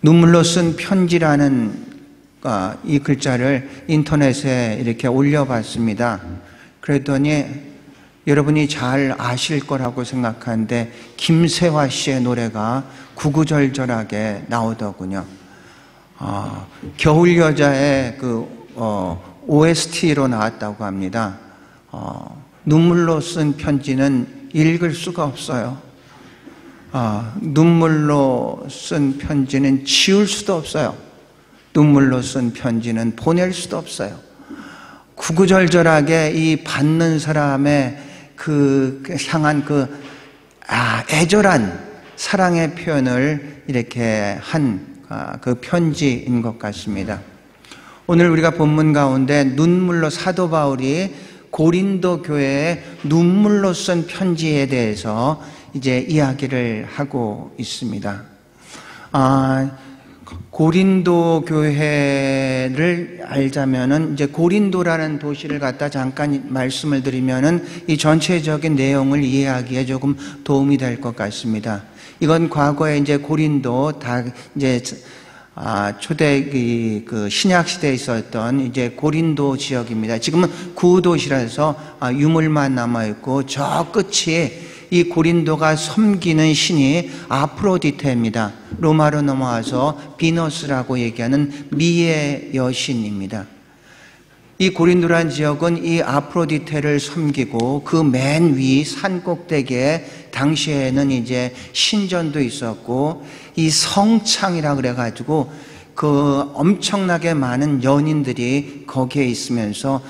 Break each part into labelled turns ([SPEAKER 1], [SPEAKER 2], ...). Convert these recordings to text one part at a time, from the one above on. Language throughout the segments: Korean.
[SPEAKER 1] 눈물로 쓴 편지라는 이 글자를 인터넷에 이렇게 올려봤습니다. 그랬더니 여러분이 잘 아실 거라고 생각하는데 김세화 씨의 노래가 구구절절하게 나오더군요. 겨울여자의 OST로 나왔다고 합니다. 눈물로 쓴 편지는 읽을 수가 없어요. 눈물로 쓴 편지는 지울 수도 없어요. 눈물로 쓴 편지는 보낼 수도 없어요. 구구절절하게 이 받는 사람의 향한 애절한 사랑의 표현을 이렇게 한 그 편지인 것 같습니다. 오늘 우리가 본문 가운데 눈물로 사도 바울이 고린도 교회에 눈물로 쓴 편지에 대해서 이제 이야기를 하고 있습니다. 고린도 교회를 알자면은 이제 고린도라는 도시를 갖다 잠깐 말씀을 드리면은 이 전체적인 내용을 이해하기에 조금 도움이 될 것 같습니다. 이건 과거에 이제 고린도 이제 초대 신약 시대에 있었던 이제 고린도 지역입니다. 지금은 구도시라서 유물만 남아 있고 저 끝이 이 고린도가 섬기는 신이 아프로디테입니다. 로마로 넘어와서 비너스라고 얘기하는 미의 여신입니다. 이 고린도라는 지역은 이 아프로디테를 섬기고 그 맨 위 산 꼭대기에 당시에는 이제 신전도 있었고 이 성창이라 그래가지고 그 엄청나게 많은 연인들이 거기에 있으면서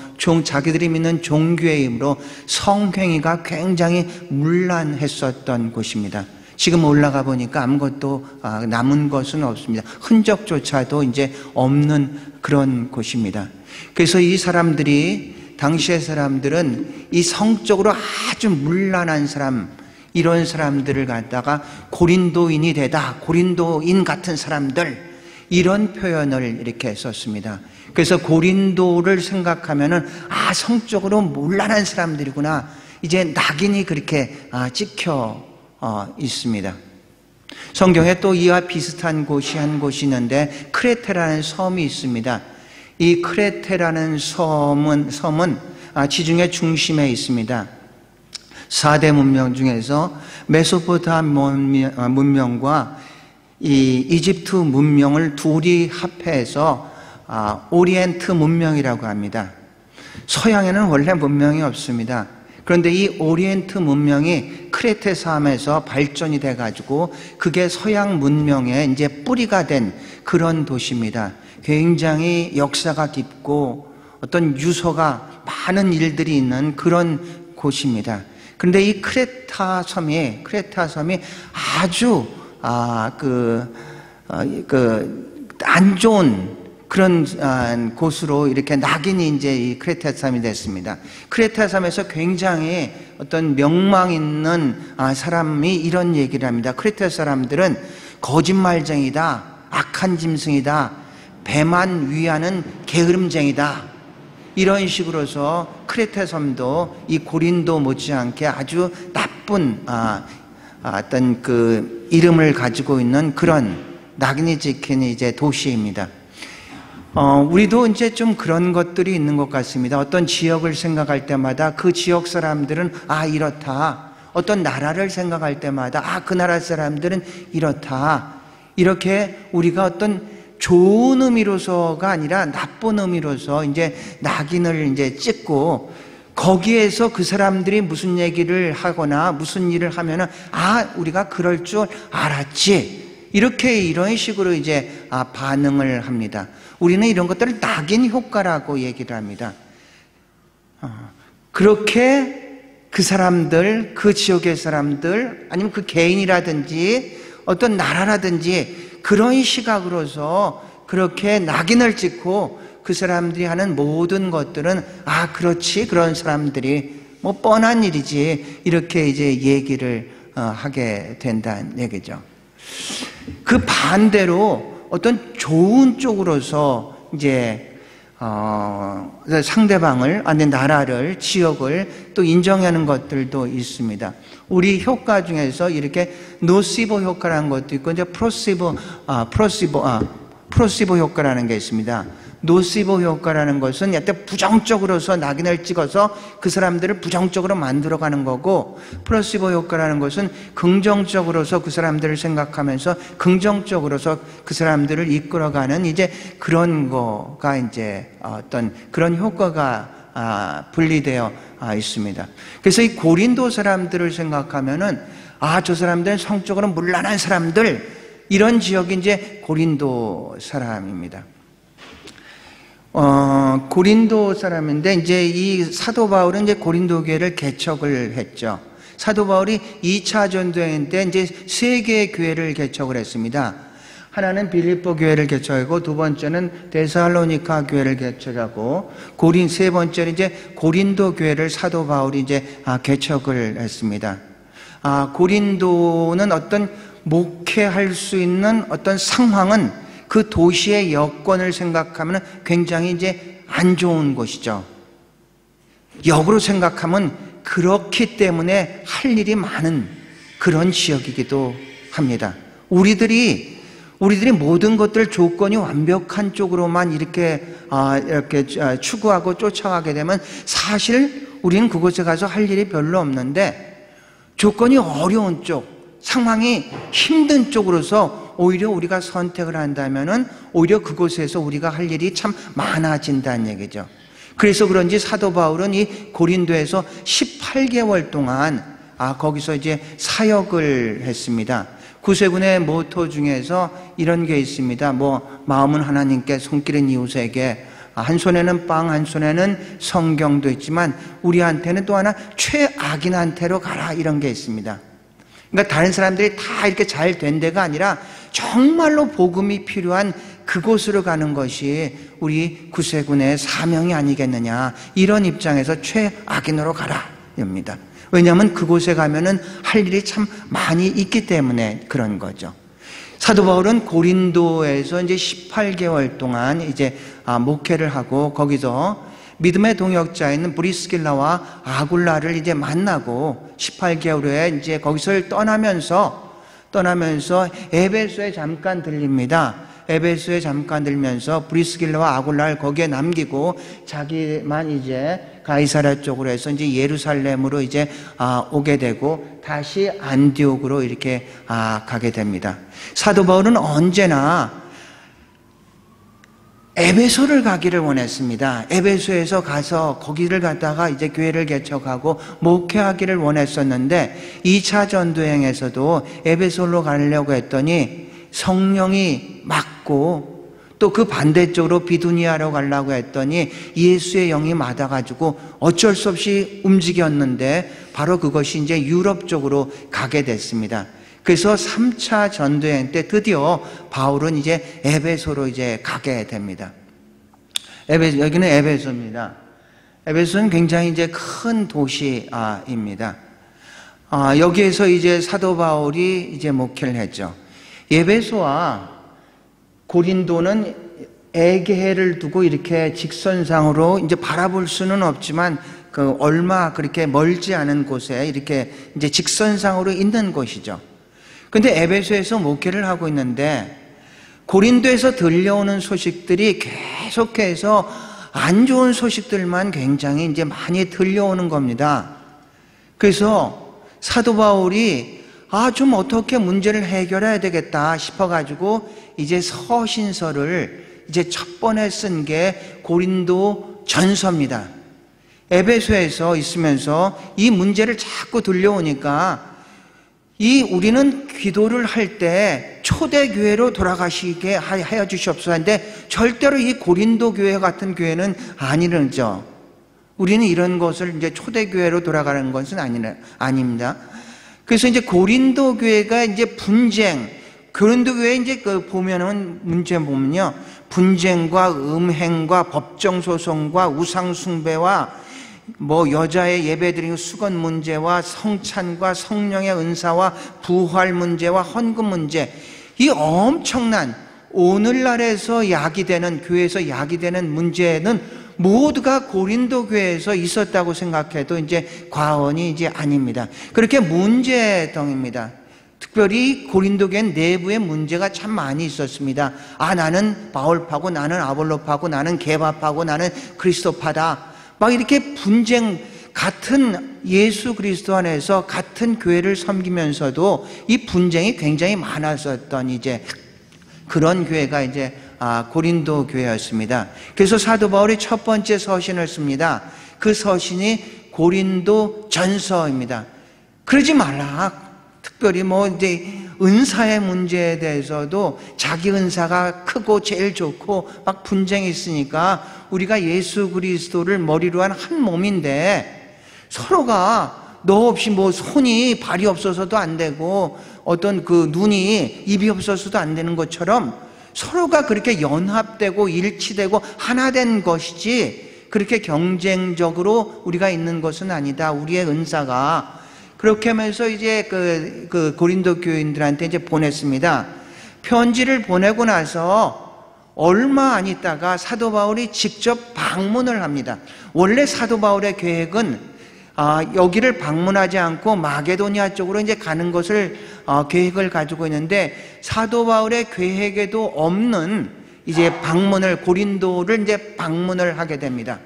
[SPEAKER 1] 자기들이 믿는 종교의 힘으로 성행위가 굉장히 문란했었던 곳입니다. 지금 올라가 보니까 아무것도 남은 것은 없습니다. 흔적조차도 이제 없는 그런 곳입니다. 그래서 이 사람들이, 당시의 사람들은 이 성적으로 아주 문란한 사람, 이런 사람들을 갖다가 고린도인이 되다, 고린도인 같은 사람들, 이런 표현을 이렇게 썼습니다. 그래서 고린도를 생각하면은 성적으로 문란한 사람들이구나, 이제 낙인이 그렇게 찍혀 있습니다. 성경에 또 이와 비슷한 곳이 한 곳이 있는데 크레테라는 섬이 있습니다. 이 크레테라는 섬은 지중해 중심에 있습니다. 4대 문명 중에서 메소포타미아 문명과 이 이집트 문명을 둘이 합해서 오리엔트 문명이라고 합니다. 서양에는 원래 문명이 없습니다. 그런데 이 오리엔트 문명이 크레테 섬에서 발전이 돼가지고 그게 서양 문명의 이제 뿌리가 된 그런 도시입니다. 굉장히 역사가 깊고 어떤 유서가 많은 일들이 있는 그런 곳입니다. 그런데 이 크레타 섬이 아주 안 좋은 그런 곳으로 이렇게 낙인이 이제 이 크레타 섬이 됐습니다. 크레타 섬에서 굉장히 어떤 명망 있는 사람이 이런 얘기를 합니다. 크레타 사람들은 거짓말쟁이다, 악한 짐승이다, 배만 위하는 게으름쟁이다, 이런 식으로서 크레테 섬도 이 고린도 못지않게 아주 나쁜 어떤 그 이름을 가지고 있는 그런 낙인이 찍힌 이제 도시입니다. 우리도 이제 좀 그런 것들이 있는 것 같습니다. 어떤 지역을 생각할 때마다 그 지역 사람들은 이렇다, 어떤 나라를 생각할 때마다 그 나라 사람들은 이렇다, 이렇게 우리가 어떤 좋은 의미로서가 아니라 나쁜 의미로서 이제 낙인을 이제 찍고 거기에서 그 사람들이 무슨 얘기를 하거나 무슨 일을 하면은 우리가 그럴 줄 알았지, 이런 식으로 이제 반응을 합니다. 우리는 이런 것들을 낙인 효과라고 얘기를 합니다. 그렇게 그 사람들, 그 지역의 사람들, 아니면 그 개인이라든지 어떤 나라라든지 그런 시각으로서 그렇게 낙인을 찍고 그 사람들이 하는 모든 것들은 그렇지, 그런 사람들이 뭐 뻔한 일이지, 이렇게 이제 얘기를 하게 된다는 얘기죠. 그 반대로 어떤 좋은 쪽으로서 이제 상대방을, 아니 나라를, 지역을 또 인정하는 것들도 있습니다. 우리 효과 중에서 이렇게 노시보 효과라는 것도 있고, 이제 프로시보 효과라는 게 있습니다. 노시보 효과라는 것은 약간 부정적으로서 낙인을 찍어서 그 사람들을 부정적으로 만들어가는 거고, 플러시보 효과라는 것은 긍정적으로서 그 사람들을 생각하면서 긍정적으로서 그 사람들을 이끌어가는 이제 그런 거가 이제 어떤 그런 효과가 분리되어 있습니다. 그래서 이 고린도 사람들을 생각하면은 저 사람들은 성적으로 문란한 사람들, 이런 지역이 이제 고린도 사람입니다. 고린도 사람인데, 이제 이 사도 바울은 이제 고린도 교회를 개척을 했죠. 사도 바울이 2차 전도행 때 이제 3개의 교회를 개척을 했습니다. 하나는 빌립보 교회를 개척하고, 두 번째는 데살로니가 교회를 개척하고, 세 번째는 이제 고린도 교회를 사도 바울이 이제 개척을 했습니다. 고린도는 어떤 목회할 수 있는 어떤 상황은 그 도시의 여건을 생각하면 굉장히 이제 안 좋은 곳이죠. 역으로 생각하면 그렇기 때문에 할 일이 많은 그런 지역이기도 합니다. 우리들이 모든 것들 조건이 완벽한 쪽으로만 이렇게 추구하고 쫓아가게 되면 사실 우리는 그곳에 가서 할 일이 별로 없는데, 조건이 어려운 쪽, 상황이 힘든 쪽으로서 오히려 우리가 선택을 한다면은 오히려 그곳에서 우리가 할 일이 참 많아진다는 얘기죠. 그래서 그런지 사도 바울은 이 고린도에서 18개월 동안 거기서 이제 사역을 했습니다. 구세군의 모토 중에서 이런 게 있습니다. 마음은 하나님께, 손길은 이웃에게, 한 손에는 빵, 한 손에는 성경도 있지만 우리한테는 또 하나 최악인한테로 가라, 이런 게 있습니다. 그러니까 다른 사람들이 다 이렇게 잘 된 데가 아니라 정말로 복음이 필요한 그곳으로 가는 것이 우리 구세군의 사명이 아니겠느냐, 이런 입장에서 최악인으로 가라 입니다. 왜냐하면 그곳에 가면은 할 일이 참 많이 있기 때문에 그런 거죠. 사도 바울은 고린도에서 이제 18개월 동안 이제 목회를 하고, 거기서 믿음의 동역자인 브리스길라와 아굴라를 이제 만나고 18개월 후에 이제 거기서 떠나면서 에베소에 잠깐 들립니다. 에베소에 잠깐 들면서 브리스길라와 아굴라를 거기에 남기고 자기만 이제 가이사랴 쪽으로 해서 이제 예루살렘으로 이제 오게 되고, 다시 안디옥으로 이렇게 가게 됩니다. 사도 바울은 언제나 에베소를 가기를 원했습니다. 에베소에서 가서 거기를 갔다가 이제 교회를 개척하고 목회하기를 원했었는데, 2차 전도행에서도 에베소로 가려고 했더니 성령이 막고, 또 그 반대쪽으로 비두니아로 가려고 했더니 예수의 영이 맞아가지고 어쩔 수 없이 움직였는데, 바로 그것이 이제 유럽 쪽으로 가게 됐습니다. 그래서 3차 전도행 때 드디어 바울은 이제 에베소로 이제 가게 됩니다. 여기는 에베소입니다. 에베소는 굉장히 이제 큰 도시입니다. 여기에서 이제 사도 바울이 이제 목회를 했죠. 에베소와 고린도는 에게해를 두고 이렇게 직선상으로 이제 바라볼 수는 없지만, 얼마 그렇게 멀지 않은 곳에 이렇게 이제 직선상으로 있는 곳이죠. 근데 에베소에서 목회를 하고 있는데, 고린도에서 들려오는 소식들이 계속해서 안 좋은 소식들만 굉장히 이제 많이 들려오는 겁니다. 그래서 사도 바울이 좀 어떻게 문제를 해결해야 되겠다 싶어가지고 이제 서신서를 이제 첫 번에 쓴 게 고린도 전서입니다. 에베소에서 있으면서 이 문제를 자꾸 들려오니까, 우리는 기도를 할 때 초대교회로 돌아가시게 하여 주시옵소서 하는데, 절대로 이 고린도 교회 같은 교회는 아니죠. 우리는 이런 것을 이제 초대교회로 돌아가는 것은 아닙니다. 그래서 이제 고린도 교회가 이제 고린도 교회 이제 보면은 문제 보면요, 분쟁과 음행과 법정소송과 우상숭배와 여자의 예배드리는 수건 문제와 성찬과 성령의 은사와 부활 문제와 헌금 문제, 이 엄청난 오늘날에서 야기되는, 교회에서 야기되는 문제는 모두가 고린도 교회에서 있었다고 생각해도 이제 과언이 이제 아닙니다. 그렇게 문제덩입니다. 특별히 고린도 교회 내부에 문제가 참 많이 있었습니다. 나는 바울파고, 나는 아볼로파고, 나는 게바파고, 나는 그리스도파다. 막 이렇게 분쟁, 같은 예수 그리스도 안에서 같은 교회를 섬기면서도 이 분쟁이 굉장히 많았었던 이제 그런 교회가 이제 고린도 교회였습니다. 그래서 사도 바울이 첫 번째 서신을 씁니다. 그 서신이 고린도 전서입니다. 그러지 말라. 특별히 이제 은사의 문제에 대해서도 자기 은사가 크고 제일 좋고 막 분쟁이 있으니까 우리가 예수 그리스도를 머리로 한 한 몸인데 서로가 너 없이 손이 발이 없어서도 안 되고 어떤 그 눈이 입이 없어서도 안 되는 것처럼 서로가 그렇게 연합되고 일치되고 하나 된 것이지 그렇게 경쟁적으로 우리가 있는 것은 아니다. 우리의 은사가. 그렇게 하면서 이제 그 고린도 교인들한테 이제 보냈습니다. 편지를 보내고 나서 얼마 안 있다가 사도 바울이 직접 방문을 합니다. 원래 사도 바울의 계획은 여기를 방문하지 않고 마게도니아 쪽으로 이제 가는 것을 계획을 가지고 있는데 사도 바울의 계획에도 없는 이제 방문을, 고린도를 이제 방문을 하게 됩니다.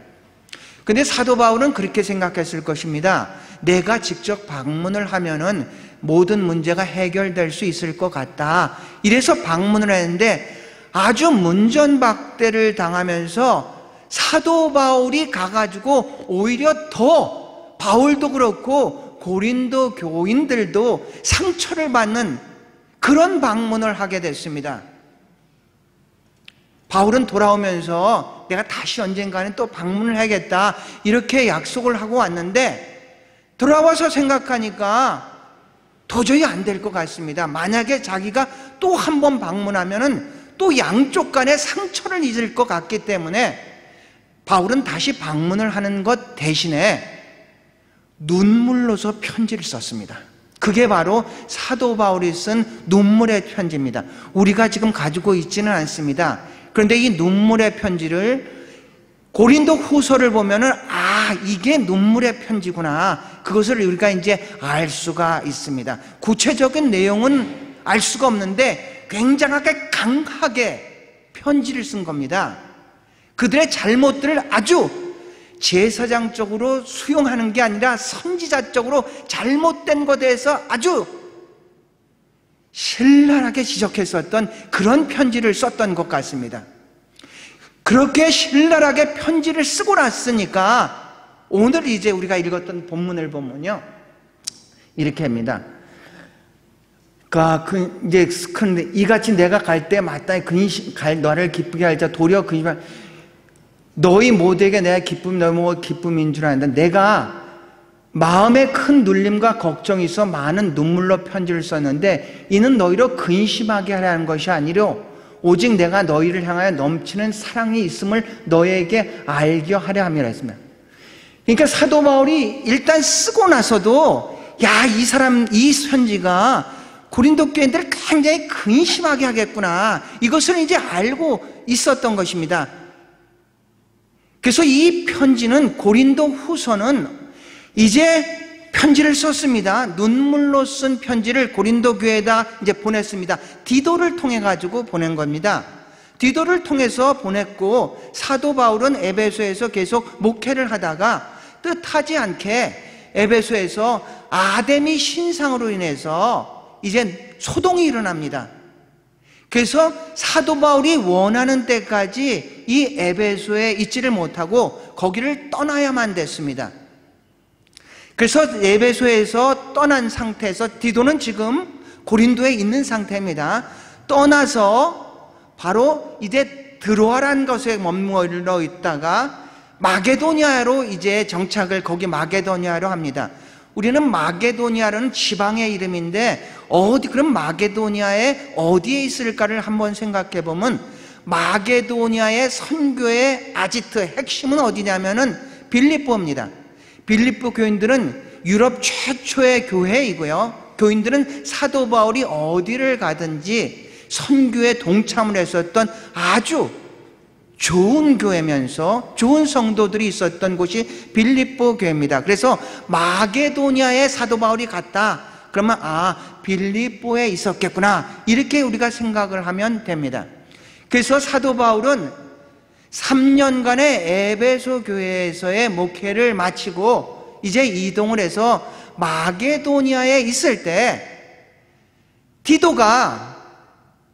[SPEAKER 1] 근데 사도 바울은 그렇게 생각했을 것입니다. 내가 직접 방문을 하면은 모든 문제가 해결될 수 있을 것 같다. 이래서 방문을 했는데 아주 문전박대를 당하면서 사도 바울이 가가지고 오히려 더 바울도 그렇고 고린도 교인들도 상처를 받는 그런 방문을 하게 됐습니다. 바울은 돌아오면서 내가 다시 언젠가는 또 방문을 해야겠다 이렇게 약속을 하고 왔는데 돌아와서 생각하니까 도저히 안 될 것 같습니다. 만약에 자기가 또 한 번 방문하면은 또 양쪽 간에 상처를 입을 것 같기 때문에 바울은 다시 방문을 하는 것 대신에 눈물로서 편지를 썼습니다. 그게 바로 사도 바울이 쓴 눈물의 편지입니다. 우리가 지금 가지고 있지는 않습니다. 그런데 이 눈물의 편지를 고린도 후서를 보면은 이게 눈물의 편지구나. 그것을 우리가 이제 알 수가 있습니다. 구체적인 내용은 알 수가 없는데 굉장하게 강하게 편지를 쓴 겁니다. 그들의 잘못들을 아주 제사장적으로 수용하는 게 아니라 선지자적으로 잘못된 것에 대해서 아주 신랄하게 지적했었던 그런 편지를 썼던 것 같습니다. 그렇게 신랄하게 편지를 쓰고 났으니까 오늘 이제 우리가 읽었던 본문을 보면요 이렇게 합니다. 이제 이같이 내가 갈 때 마땅히 너를 기쁘게 할 자 도리어 근심할 너희 모두에게 내가 기쁨 너무 기쁨인 줄 아는데 내가 마음에 큰 눌림과 걱정이 있어 많은 눈물로 편지를 썼는데 이는 너희로 근심하게 하라는 것이 아니로 오직 내가 너희를 향하여 넘치는 사랑이 있음을 너희에게 알게 하려 함이라 했습니다. 그러니까 사도 바울이 일단 쓰고 나서도 이 편지가 고린도 교인들을 굉장히 근심하게 하겠구나 이것을 이제 알고 있었던 것입니다. 그래서 이 편지는 고린도 후서는 이제 편지를 썼습니다. 눈물로 쓴 편지를 고린도 교회에다 이제 보냈습니다. 디도를 통해 가지고 보낸 겁니다. 디도를 통해서 보냈고 사도 바울은 에베소에서 계속 목회를 하다가 뜻하지 않게 에베소에서 아데미 신상으로 인해서 이제 소동이 일어납니다. 그래서 사도 바울이 원하는 때까지 이 에베소에 있지를 못하고 거기를 떠나야만 됐습니다. 그래서 에베소에서 떠난 상태에서 디도는 지금 고린도에 있는 상태입니다. 떠나서 바로 이제 드로아라는 것에 머물러 있다가 마게도니아로 이제 정착을 거기 마게도니아로 합니다. 우리는 마게도니아라는 지방의 이름인데 그럼 마게도니아에 어디에 있을까를 한번 생각해 보면 마게도니아의 선교의 아지트 핵심은 어디냐면은 빌립보입니다. 빌립보 교인들은 유럽 최초의 교회이고요. 교인들은 사도 바울이 어디를 가든지 선교에 동참을 했었던 아주 좋은 교회면서 좋은 성도들이 있었던 곳이 빌립보 교회입니다. 그래서 마게도니아에 사도 바울이 갔다 그러면 빌립보에 있었겠구나, 이렇게 우리가 생각을 하면 됩니다. 그래서 사도 바울은 3년간의 에베소 교회에서의 목회를 마치고 이제 이동을 해서 마게도니아에 있을 때 디도가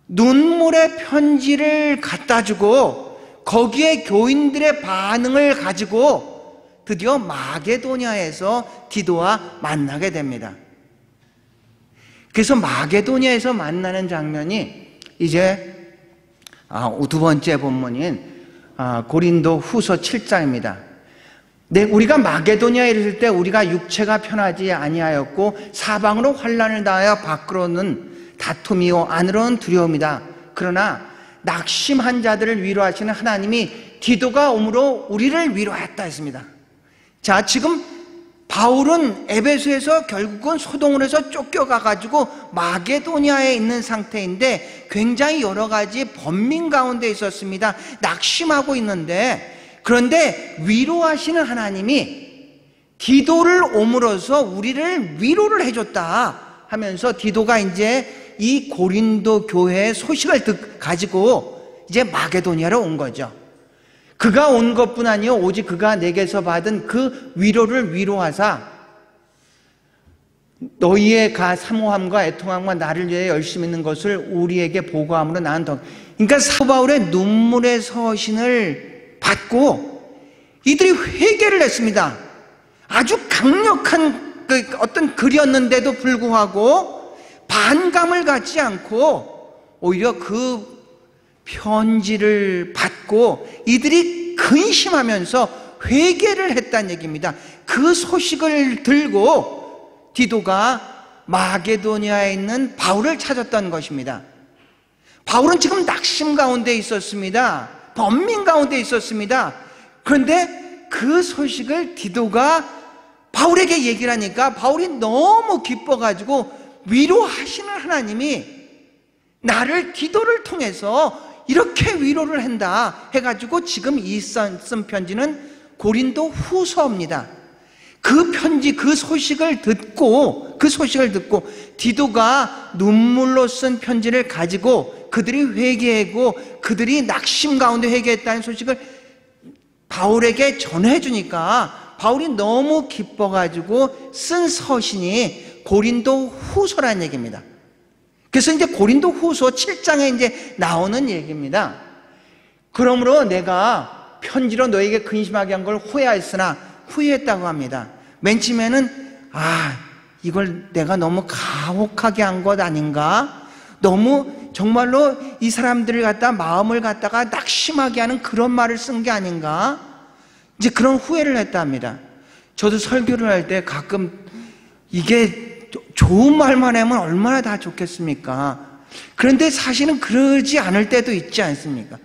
[SPEAKER 1] 눈물의 편지를 갖다 주고 거기에 교인들의 반응을 가지고 드디어 마게도니아에서 디도와 만나게 됩니다. 그래서 마게도니아에서 만나는 장면이 이제 두 번째 본문인 고린도 후서 7장입니다. 우리가 마게도니아에 있을 때 우리가 육체가 편하지 아니하였고 사방으로 환난을 당하여 밖으로는 다툼이요 안으로는 두려움이다. 그러나 낙심한 자들을 위로하시는 하나님이 디도가 오므로 우리를 위로하였다 했습니다. 자, 지금 바울은 에베소에서 결국은 소동으로 쫓겨가가지고 마게도니아에 있는 상태인데 굉장히 여러 가지 번민 가운데 있었습니다. 낙심하고 있는데, 그런데 위로하시는 하나님이 디도를 옴으로써 우리를 위로를 해줬다 하면서 디도가 이제 이 고린도 교회의 소식을 가지고 이제 마게도니아로 온 거죠. 그가 온 것뿐 아니요 오직 그가 내게서 받은 그 위로를 위로하사 너희의 사모함과 애통함과 나를 위해 열심히 있는 것을 우리에게 보고함으로 나는 더. 그러니까 사도 바울의 눈물의 서신을 받고 이들이 회개를 했습니다. 아주 강력한 어떤 글이었는데도 불구하고 반감을 갖지 않고 오히려 그 편지를 받고 이들이 근심하면서 회개를 했다는 얘기입니다. 그 소식을 들고 디도가 마게도니아에 있는 바울을 찾았던 것입니다. 바울은 지금 낙심 가운데 있었습니다. 번민 가운데 있었습니다. 그런데 그 소식을 디도가 바울에게 얘기를 하니까 바울이 너무 기뻐가지고 위로하시는 하나님이 나를 디도를 통해서 이렇게 위로를 한다 해가지고 지금 이 쓴 편지는 고린도 후서입니다. 그 편지, 그 소식을 듣고 디도가 눈물로 쓴 편지를 가지고 그들이 회개하고 그들이 낙심 가운데 회개했다는 소식을 바울에게 전해주니까 바울이 너무 기뻐가지고 쓴 서신이 고린도 후서라는 얘기입니다. 그래서 이제 고린도 후서 7장에 이제 나오는 얘기입니다. 그러므로 내가 편지로 너에게 근심하게 한 걸 후회하였으나 후회했다고 합니다. 맨 처음에는 이걸 내가 너무 가혹하게 한 것 아닌가? 너무 정말로 이 사람들을 갖다 마음을 갖다가 낙심하게 하는 그런 말을 쓴 게 아닌가? 이제 그런 후회를 했답니다. 저도 설교를 할 때 가끔 이게 좋은 말만 하면 얼마나 다 좋겠습니까? 그런데 사실은 그러지 않을 때도 있지 않습니까?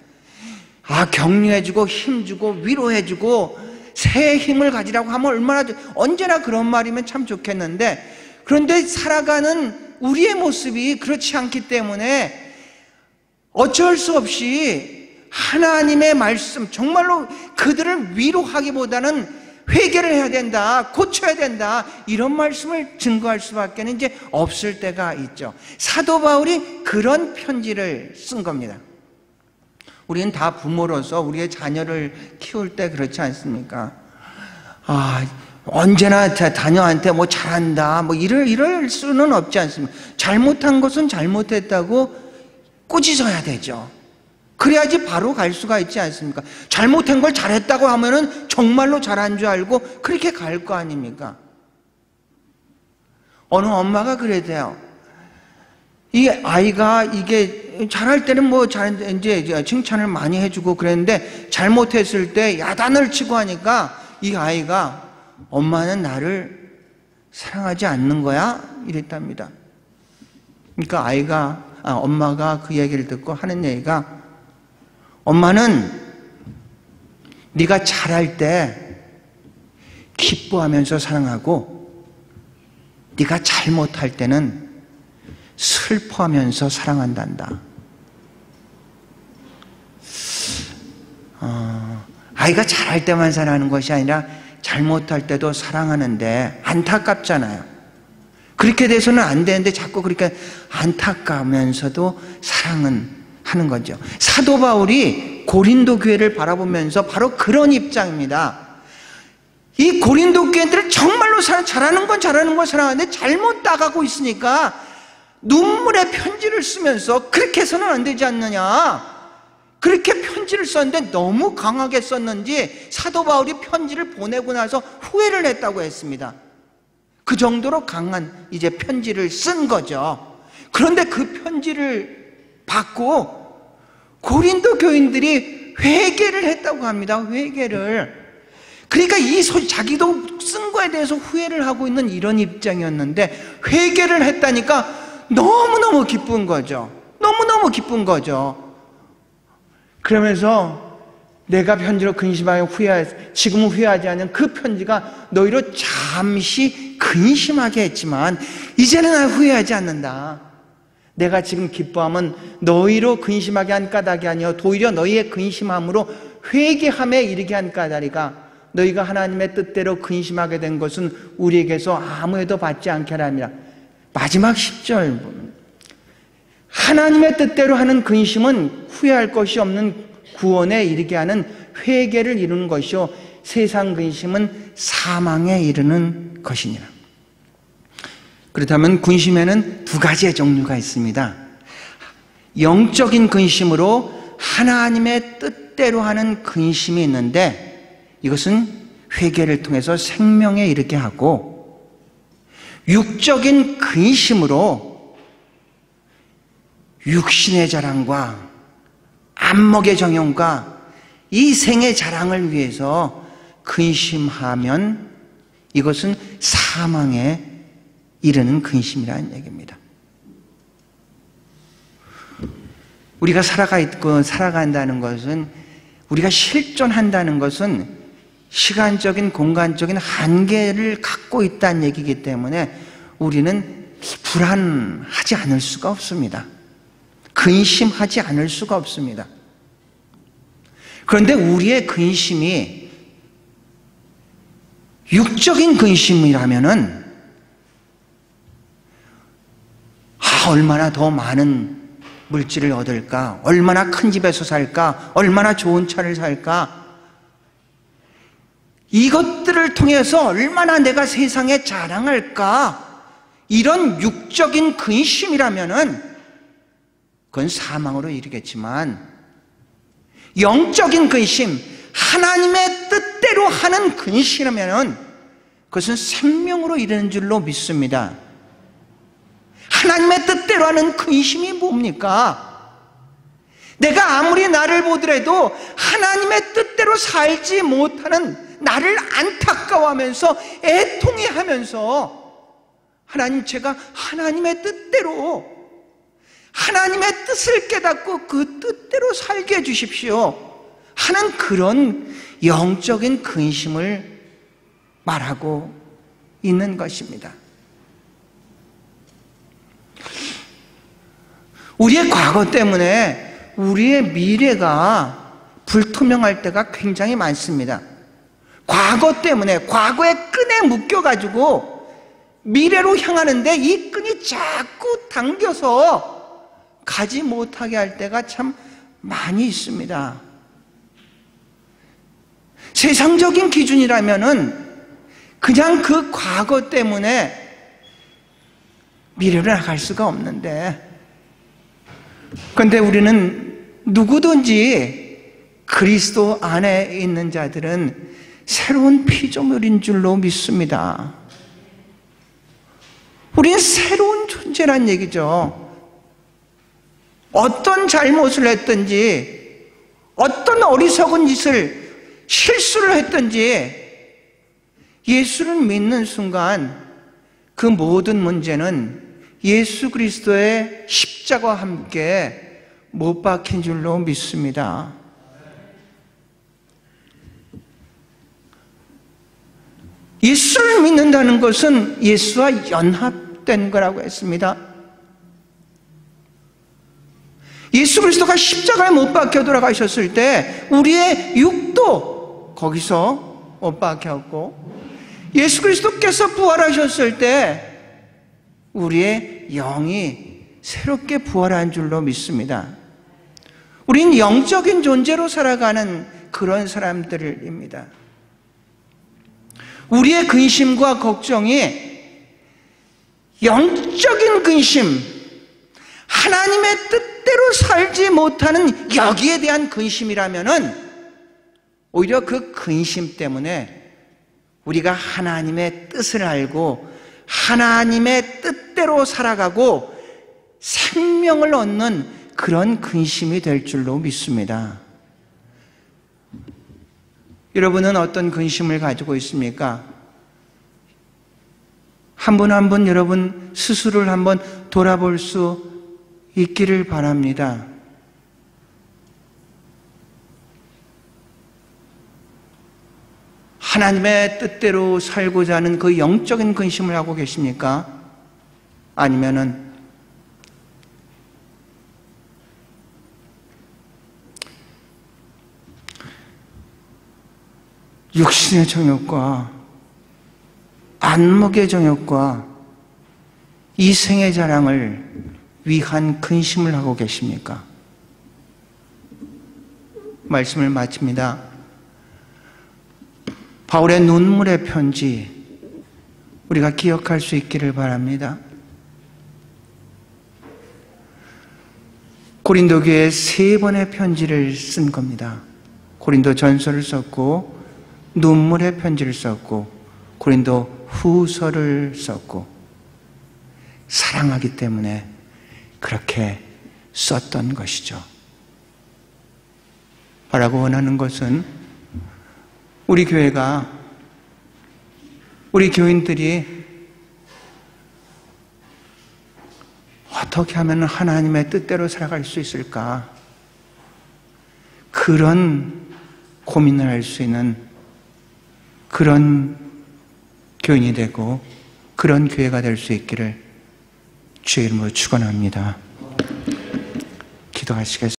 [SPEAKER 1] 격려해주고 힘주고 위로해주고 새 힘을 가지라고 하면 얼마나 언제나 그런 말이면 참 좋겠는데, 그런데 살아가는 우리의 모습이 그렇지 않기 때문에 어쩔 수 없이 하나님의 말씀, 정말로 그들을 위로하기보다는 회개를 해야 된다, 고쳐야 된다, 이런 말씀을 증거할 수밖에 이제 없을 때가 있죠. 사도 바울이 그런 편지를 쓴 겁니다. 우리는 다 부모로서 우리의 자녀를 키울 때 그렇지 않습니까? 언제나 자녀한테 뭐 잘한다, 뭐 이럴 수는 없지 않습니까? 잘못한 것은 잘못했다고 꾸짖어야 되죠. 그래야지 바로 갈 수가 있지 않습니까? 잘못한 걸 잘했다고 하면은 정말로 잘한 줄 알고 그렇게 갈 거 아닙니까? 어느 엄마가 그랬대요. 이 아이가 이게 잘할 때는 뭐 이제 칭찬을 많이 해주고 그랬는데 잘못했을 때 야단을 치고 하니까 이 아이가 엄마는 나를 사랑하지 않는 거야? 이랬답니다. 그러니까 엄마가 그 얘기를 듣고 하는 얘기가, 엄마는 네가 잘할 때 기뻐하면서 사랑하고 네가 잘못할 때는 슬퍼하면서 사랑한단다. 아이가 잘할 때만 사랑하는 것이 아니라 잘못할 때도 사랑하는데 안타깝잖아요. 그렇게 돼서는 안 되는데 자꾸 그렇게 안타까우면서도 사랑은 하는 거죠. 사도 바울이 고린도 교회를 바라보면서 바로 그런 입장입니다. 이 고린도 교회들은 정말로 잘하는 건 사랑하는데 잘못 나가고 있으니까 눈물의 편지를 쓰면서 그렇게 해서는 안 되지 않느냐, 그렇게 편지를 썼는데 너무 강하게 썼는지 사도 바울이 편지를 보내고 나서 후회를 했다고 했습니다. 그 정도로 강한 이제 편지를 쓴 거죠. 그런데 그 편지를 받고 고린도 교인들이 회개를 했다고 합니다. 회개를. 그러니까 자기도 쓴 거에 대해서 후회를 하고 있는 이런 입장이었는데 회개를 했다니까 너무너무 기쁜 거죠. 너무너무 기쁜 거죠. 그러면서 내가 편지로 근심하여 지금은 후회하지 않는 그 편지가 너희로 잠시 근심하게 했지만 이제는 난 후회하지 않는다. 내가 지금 기뻐함은 너희로 근심하게 한 까닭이 아니여 오히려 너희의 근심함으로 회개함에 이르게 한 까닭이가 너희가 하나님의 뜻대로 근심하게 된 것은 우리에게서 아무에도 받지 않게 하라. 마지막 10절 보면 하나님의 뜻대로 하는 근심은 후회할 것이 없는 구원에 이르게 하는 회개를 이루는 것이요 세상 근심은 사망에 이르는 것이니라. 그렇다면 근심에는 두 가지의 종류가 있습니다. 영적인 근심으로 하나님의 뜻대로 하는 근심이 있는데 이것은 회개를 통해서 생명에 이르게 하고, 육적인 근심으로 육신의 자랑과 안목의 정욕과 이 생의 자랑을 위해서 근심하면 이것은 사망에 이르는 근심이라는 얘기입니다. 우리가 살아간다는 것은, 우리가 실존한다는 것은 시간적인 공간적인 한계를 갖고 있다는 얘기이기 때문에 우리는 불안하지 않을 수가 없습니다. 근심하지 않을 수가 없습니다. 그런데 우리의 근심이 육적인 근심이라면은 얼마나 더 많은 물질을 얻을까? 얼마나 큰 집에서 살까? 얼마나 좋은 차를 살까? 이것들을 통해서 얼마나 내가 세상에 자랑할까? 이런 육적인 근심이라면은 그건 사망으로 이르겠지만, 영적인 근심, 하나님의 뜻대로 하는 근심이라면은 그것은 생명으로 이르는 줄로 믿습니다. 하나님의 뜻대로 하는 근심이 뭡니까? 내가 아무리 나를 보더라도 하나님의 뜻대로 살지 못하는 나를 안타까워하면서 애통해하면서 하나님, 제가 하나님의 뜻대로, 하나님의 뜻을 깨닫고 그 뜻대로 살게 해주십시오 하는 그런 영적인 근심을 말하고 있는 것입니다. 우리의 과거 때문에 우리의 미래가 불투명할 때가 굉장히 많습니다. 과거 때문에, 과거의 끈에 묶여가지고 미래로 향하는데 이 끈이 자꾸 당겨서 가지 못하게 할 때가 참 많이 있습니다. 세상적인 기준이라면은 그냥 그 과거 때문에 미래로 나갈 수가 없는데, 그런데 우리는 누구든지 그리스도 안에 있는 자들은 새로운 피조물인 줄로 믿습니다. 우리는 새로운 존재란 얘기죠. 어떤 잘못을 했든지, 어떤 어리석은 짓을, 실수를 했든지 예수를 믿는 순간 그 모든 문제는 예수 그리스도의 십자가와 함께 못 박힌 줄로 믿습니다. 예수를 믿는다는 것은 예수와 연합된 거라고 했습니다. 예수 그리스도가 십자가에 못 박혀 돌아가셨을 때 우리의 육도 거기서 못 박혔고, 예수 그리스도께서 부활하셨을 때 우리의 영이 새롭게 부활한 줄로 믿습니다. 우린 영적인 존재로 살아가는 그런 사람들입니다. 우리의 근심과 걱정이 영적인 근심, 하나님의 뜻대로 살지 못하는 여기에 대한 근심이라면은 오히려 그 근심 때문에 우리가 하나님의 뜻을 알고 하나님의 뜻대로 살아가고 생명을 얻는 그런 근심이 될 줄로 믿습니다. 여러분은 어떤 근심을 가지고 있습니까? 한 분 한 분 여러분 스스로를 한번 돌아볼 수 있기를 바랍니다. 하나님의 뜻대로 살고자 하는 그 영적인 근심을 하고 계십니까? 아니면은 육신의 정욕과 안목의 정욕과 이생의 자랑을 위한 근심을 하고 계십니까? 말씀을 마칩니다. 바울의 눈물의 편지 우리가 기억할 수 있기를 바랍니다. 고린도 교회에 3번의 편지를 쓴 겁니다. 고린도 전서를 썼고, 눈물의 편지를 썼고, 고린도 후서를 썼고, 사랑하기 때문에 그렇게 썼던 것이죠. 바라고 원하는 것은 우리 교회가, 우리 교인들이 어떻게 하면 하나님의 뜻대로 살아갈 수 있을까? 그런 고민을 할 수 있는 그런 교인이 되고 그런 교회가 될 수 있기를 주의 이름으로 축원합니다. 기도하시겠습니다.